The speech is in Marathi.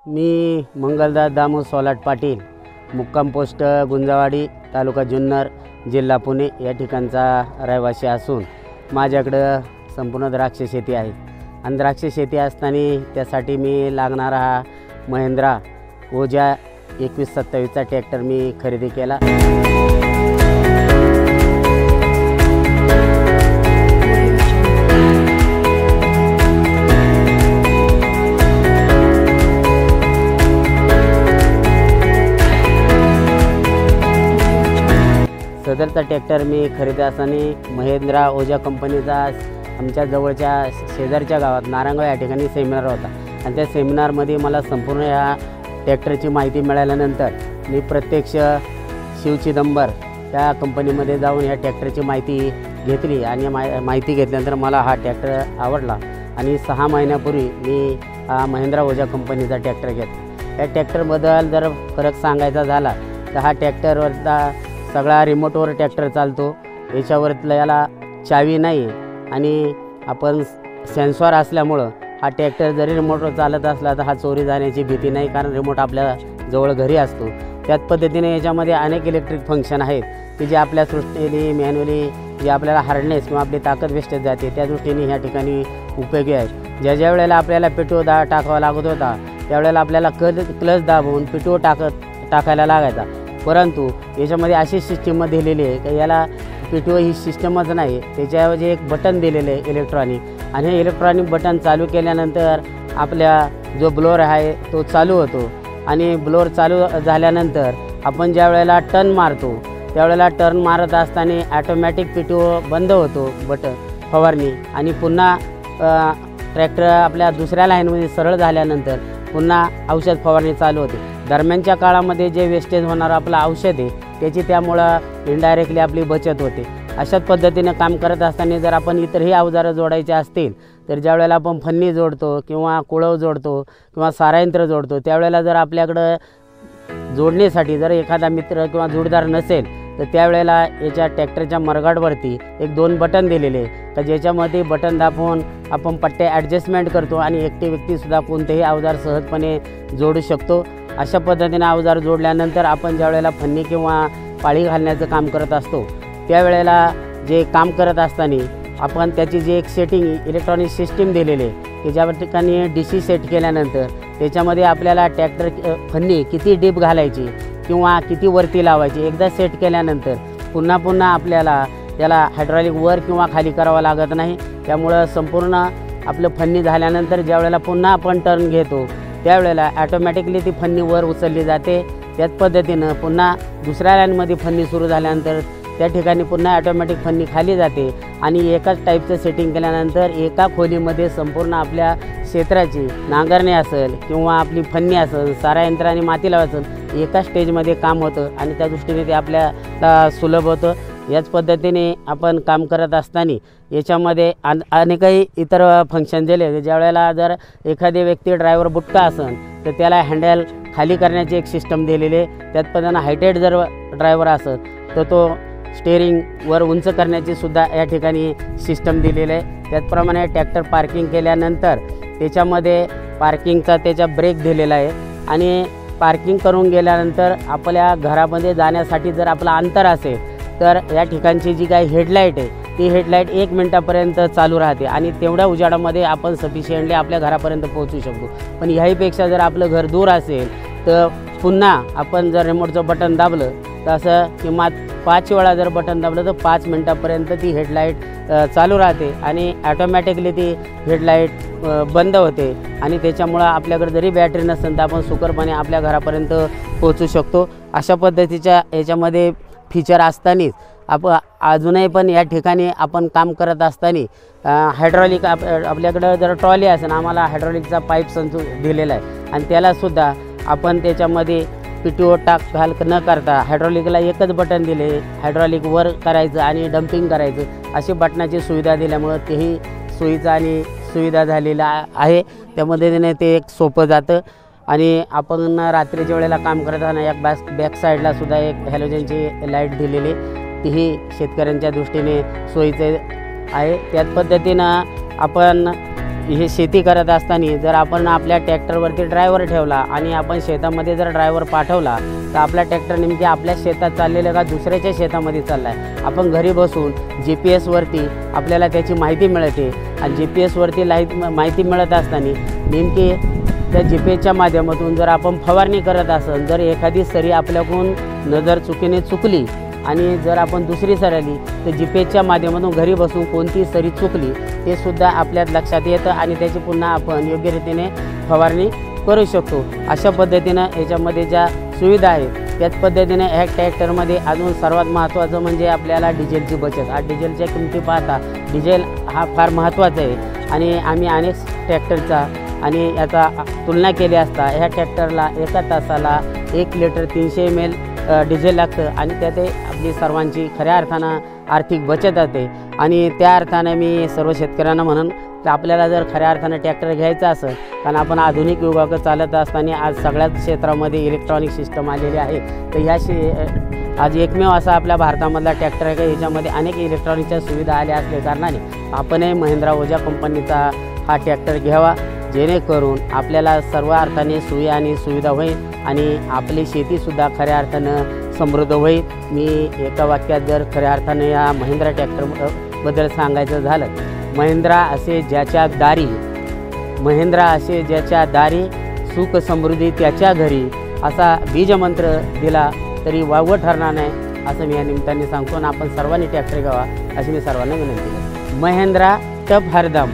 मी मंगलदास दामोद सोलाट पाटील, मुक्काम पोस्ट गुंजावाडी, तालुका जुन्नर, जिल्हा पुणे या ठिकाणचा रहिवासी असून माझ्याकडं संपूर्ण द्राक्ष शेती आहे आणि द्राक्ष शेती असताना त्यासाठी मी लागणारा हा महिंद्रा ओजा 2127चा ट्रॅक्टर मी खरेदी केला। सदरचा ट्रॅक्टर मी खरेदी असताना महिंद्रा ओजा कंपनीचा आमच्या जवळच्या शेजारच्या गावात नारायणगाव या ठिकाणी सेमिनार होता आणि त्या सेमिनारमध्ये मला संपूर्ण या ट्रॅक्टरची माहिती मिळाल्यानंतर मी प्रत्यक्ष शिव चिदंबर त्या कंपनीमध्ये जाऊन या ट्रॅक्टरची माहिती घेतली आणि माहिती घेतल्यानंतर मला हा ट्रॅक्टर आवडला आणि 6 महिन्यापूर्वी मी हा महिंद्रा ओजा कंपनीचा ट्रॅक्टर घेतला। या ट्रॅक्टरबद्दल जर फरक सांगायचा झाला तर हा ट्रॅक्टरवरचा सगळा रिमोटवर ट्रॅक्टर चालतो। याच्यावरतला याला चावी नाही आणि आपण सेन्सॉर असल्यामुळं हा ट्रॅक्टर जरी रिमोटवर चालत असला तर हा चोरी जाण्याची भीती नाही, कारण रिमोट आपल्या जवळ घरी असतो। त्याच पद्धतीने याच्यामध्ये अनेक इलेक्ट्रिक फंक्शन आहेत की जे आपल्या दृष्टीने मॅन्युअली जे आपल्याला हार्डनेस किंवा आपली ताकद वेस्टेज जाते त्या दृष्टीने ह्या ठिकाणी उपयोगी आहेत। ज्या वेळेला आपल्याला पेट्रोल टाकावा लागत होता त्यावेळेला आपल्याला क्लच दाबून पेट्रोल टाकायला लागायचा, परंतु याच्यामध्ये अशी सिस्टीम दिलेली आहे की याला पेट्रोल ही सिस्टमच नाही, त्याच्याऐवजी एक बटन दिलेलं आहे इलेक्ट्रॉनिक, आणि हे इलेक्ट्रॉनिक बटन चालू केल्यानंतर आपल्या जो ब्लोअर आहे तो चालू होतो आणि ब्लोअर चालू झाल्यानंतर आपण ज्या वेळेला टर्न मारतो त्यावेळेला टर्न मारत असताना ॲटोमॅटिक पेट्रोल बंद होतो बटन फवारणी आणि पुन्हा ट्रॅक्टर आपल्या दुसऱ्या लाईनमध्ये सरळ झाल्यानंतर पुन्हा औषध फवारणी चालू होते। दरम्यानच्या काळामध्ये जे वेस्टेज होणारं आपलं औषध आहे त्याची त्यामुळं इनडायरेक्टली आपली बचत होते। अशाच पद्धतीनं काम करत असताना जर आपण इतरही अवजारं जोडायचे असतील तर ज्या वेळेला आपण फन्नी जोडतो किंवा कुळव जोडतो किंवा सारायंत्र जोडतो त्यावेळेला जर आपल्याकडं जोडण्यासाठी जर एखादा मित्र किंवा जोडदार नसेल तर त्यावेळेला याच्या ट्रॅक्टरच्या मरगाडवरती 1-2 बटन दिलेले आहे तर ज्याच्यामध्ये बटन दाबून आपण पट्टे ॲडजस्टमेंट करतो आणि एकटी व्यक्तीसुद्धा कोणतेही अवजार सहजपणे जोडू शकतो। अशा पद्धतीने अवजार जोडल्यानंतर आपण ज्या वेळेला फन्नी किंवा पाळी घालण्याचं काम करत असतो त्यावेळेला जे काम करत असताना आपण त्याची जी एक सेटिंग इलेक्ट्रॉनिक सिस्टीम दिलेली आहे की ज्या ठिकाणी DC सेट केल्यानंतर त्याच्यामध्ये आपल्याला ट्रॅक्टर फन्नी किती डीप घालायची किंवा किती वरती लावायची एकदा सेट केल्यानंतर पुन्हा आपल्याला त्याला हायड्रॉलिक वर किंवा खाली करावं लागत नाही। त्यामुळं संपूर्ण आपलं फन्नी झाल्यानंतर ज्या वेळेला पुन्हा आपण टर्न घेतो त्यावेळेला ॲटोमॅटिकली ती फन्नी वर उचलली जाते। त्याच पद्धतीनं पुन्हा दुसऱ्या लाईनमध्ये फन्नी सुरू झाल्यानंतर त्या ठिकाणी पुन्हा ॲटोमॅटिक फन्नी खाली जाते आणि एकाच टाईपचं सेटिंग केल्यानंतर एका खोलीमध्ये संपूर्ण आपल्या क्षेत्राची नांगरणी असेल किंवा आपली फन्नी असेल सारायंत्र आणि माती लावायचं एका स्टेजमध्ये काम होतं आणि त्या दृष्टीने ते आपल्याला सुलभ होतं। याच पद्धतीने आपण काम करत असताना याच्यामध्ये अनेकही इतर फंक्शन दिले। ज्या वेळेला जर एखादी व्यक्ती ड्रायव्हर बुटका असेल तर त्याला हँडल खाली करण्याची एक सिस्टम दिलेली आहे। त्याच पद्धतीनं हायटेड जर ड्रायव्हर असेल तर तो स्टेअरिंग वर उंच करण्याची सुद्धा या ठिकाणी सिस्टम दिलेली आहे। त्याचप्रमाणे ट्रॅक्टर पार्किंग केल्यानंतर त्याच्यामध्ये पार्किंगचा त्याचा ब्रेक दिलेला आहे आणि पार्किंग करून गेल्यानंतर आपल्या घरामध्ये जाण्यासाठी जर आपलं अंतर असेल तर या ठिकाणची जी काही हेडलाईट आहे ती हेडलाईट 1 मिनिटापर्यंत चालू राहते आणि तेवढ्या उजाडामध्ये आपण सफिशियंटली आपल्या घरापर्यंत पोहोचू शकतो। पण ह्याहीपेक्षा जर आपलं घर दूर असेल तर पुन्हा आपण जर रिमोटचं बटन दाबलं तर असं किंवा 5 वेळा जर बटन दाबलं तर 5 मिनिटापर्यंत ती हेडलाईट चालू राहते आणि ॲटोमॅटिकली ती हेडलाईट बंद होते आणि त्याच्यामुळं आपल्याकडे जरी बॅटरी नसेल तर आपण सुखरूपपणे आपल्या घरापर्यंत पोहोचू शकतो। अशा पद्धतीच्या याच्यामध्ये फीचर असतानाच आपण अजूनही पण या ठिकाणी आपण काम करत असताना हायड्रॉलिक आपल्याकडं जर ट्रॉली असेल आम्हाला हायड्रॉलिकचा पाईप दिलेला आहे आणि त्यालासुद्धा आपण त्याच्यामध्ये PTO घाल न करता हायड्रॉलिकला एकच बटन दिले, हायड्रॉलिक वर करायचं आणि डम्पिंग करायचं अशी बटनाची सुविधा दिल्यामुळं तेही सोयीचं आणि सुविधा झालेला आहे। त्यामध्ये ते एक सोपं जातं आणि आपण रात्रीच्या वेळेला काम करताना एक बॅक साईडला सुद्धा एक हॅलोजनची लाईट दिलेली तीही शेतकऱ्यांच्या दृष्टीने सोयीचे आहे। त्याच पद्धतीनं आपण हे शेती करत असताना जर आपण आपल्या ट्रॅक्टरवरती ड्रायव्हर ठेवला आणि आपण शेतामध्ये जर ड्रायव्हर पाठवला तर आपला ट्रॅक्टर नेमकी आपल्या शेतात चाललेलं का दुसऱ्याच्या शेतामध्ये चालला आहे. आपण घरी बसून GPS-वरती आपल्याला त्याची माहिती मिळते आणि GPS-वरती माहिती मिळत असताना नेमकी त्या GPS-च्या माध्यमातून जर आपण फवारणी करत असेल, जर एखादी सरी आपल्याकडून नजर चुकीने चुकली आणि जर आपण दुसरी सरली तर GPS-च्या माध्यमातून घरी बसून कोणती सरी चुकली ते सुद्धा आपल्यात लक्षात येतं आणि त्याची पुन्हा आपण योग्य रीतीने फवारणी करू शकतो. अशा पद्धतीनं याच्यामध्ये ज्या सुविधा आहेत त्याच पद्धतीने ह्या ट्रॅक्टरमध्ये अजून सर्वात महत्त्वाचं म्हणजे आपल्याला डिझेलची बचत. आज डिझेलच्या किमती पाहता डिझेल हा फार महत्त्वाचा आहे आणि आम्ही अनेक ट्रॅक्टरचा आणि याचा तुलना केली असता ह्या ट्रॅक्टरला एका तासाला 1 लिटर 300 ml डिझेल लागतं आणि त्यात आपली सर्वांची खऱ्या अर्थानं आर्थिक बचत होते. आणि त्या अर्थानं मी सर्व शेतकऱ्यांना म्हणून तर आपल्याला जर खऱ्या अर्थानं ट्रॅक्टर घ्यायचा असेल, कारण आपण आधुनिक युगाकडे चालत असताना आज सगळ्याच क्षेत्रामध्ये इलेक्ट्रॉनिक सिस्टम आलेली आहे, तर आज एकमेव असा आपल्या भारतामधला ट्रॅक्टर आहे का याच्यामध्ये अनेक इलेक्ट्रॉनिकच्या सुविधा आल्या असल्या कारणाने आपणही महिंद्रा ओझा कंपनीचा हा ट्रॅक्टर घ्यावा, जेणेकरून आपल्याला सर्व अर्थाने सोयी आणि सुविधा होईल आणि आपली शेतीसुद्धा खऱ्या अर्थानं समृद्ध होईल. मी एका वाक्यात जर खऱ्या अर्थाने या महिंद्रा ट्रॅक्टरबद्दल सांगायचं झालं, महिंद्रा असे ज्याच्या दारी सुख समृद्धी त्याच्या घरी असा बीजमंत्र दिला तरी वावगं ठरणार नाही असं मी या निमित्ताने सांगतो आणि आपण सर्वांनी ट्रॅक्टर घ्यावा अशी मी सर्वांना विनंती करतो. महिंद्रा टफ हरदम.